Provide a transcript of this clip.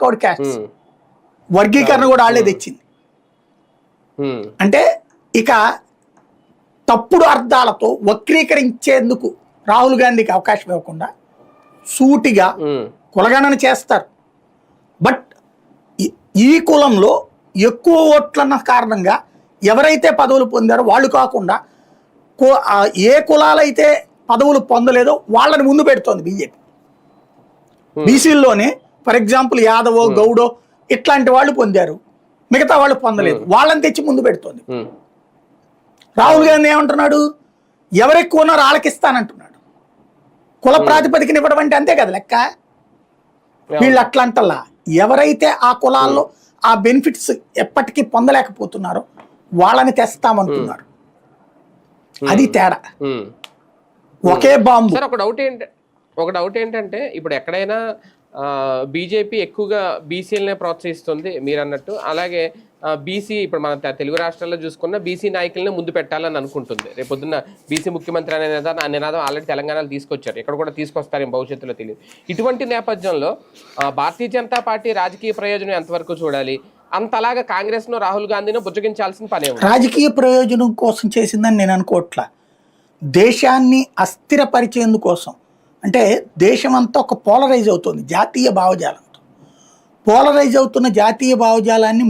Backward castes వర్గీకరణ కూడా వాళ్ళే తెచ్చింది. అంటే ఇక తప్పుడు అర్థాలతో వక్రీకరించేందుకు రాహుల్ గాంధీకి అవకాశం ఇవ్వకుండా సూటిగా కులగణన చేస్తారు. బట్ ఈ కులంలో ఎక్కువ ఓట్లన్న కారణంగా ఎవరైతే పదవులు పొందారో వాళ్ళు కాకుండా ఏ కులాలైతే పదవులు పొందలేదో వాళ్ళని ముందు పెడుతోంది బీజేపీ. బీసీల్లోనే ఫర్ ఎగ్జాంపుల్ యాదవో గౌడో ఇట్లాంటి వాళ్ళు పొందారు, మిగతా వాళ్ళు పొందలేదు, వాళ్ళని తెచ్చి ముందు పెడుతోంది. రాహుల్ గాంధీ ఏమంటున్నాడు, ఎవరెక్కువ ఉన్నారో వాళ్ళకిస్తానంటున్నాడు. కుల ప్రాతిపదికన ఇవ్వడం అంటే అంతే కదా లెక్క. వీళ్ళు అట్లా అంటల్లా, ఎవరైతే ఆ కులాల్లో ఆ బెనిఫిట్స్ ఎప్పటికీ పొందలేకపోతున్నారో వాళ్ళని తెస్తామంటున్నారు. అది తేడా. ఒకే బాంబు. ఒక డౌట్ ఏంటంటే ఇప్పుడు ఎక్కడైనా బీజేపీ ఎక్కువగా బీసీలనే ప్రోత్సహిస్తుంది మీరు అన్నట్టు. అలాగే బీసీ ఇప్పుడు మన తెలుగు రాష్ట్రాల్లో చూసుకున్న బీసీ నాయకులనే ముందు పెట్టాలని అనుకుంటుంది. రేపొద్దున్న బీసీ ముఖ్యమంత్రి అనే నినాదం ఆల్రెడీ తెలంగాణలో తీసుకొచ్చారు, ఇక్కడ కూడా తీసుకొస్తారేమో భవిష్యత్తులో తెలియదు. ఇటువంటి నేపథ్యంలో భారతీయ జనతా పార్టీ రాజకీయ ప్రయోజనం ఎంతవరకు చూడాలి? అంతలాగా కాంగ్రెస్ను రాహుల్ గాంధీని బుజ్జగించాల్సిన పనే. రాజకీయ ప్రయోజనం కోసం చేసిందని నేను అనుకోవట్లా. దేశాన్ని అస్థిరపరిచేందుకోసం, అంటే దేశం అంతా ఒక పోలరైజ్ అవుతుంది జాతీయ భావజాలంతో. పోలరైజ్ అవుతున్న జాతీయ భావజాలాన్ని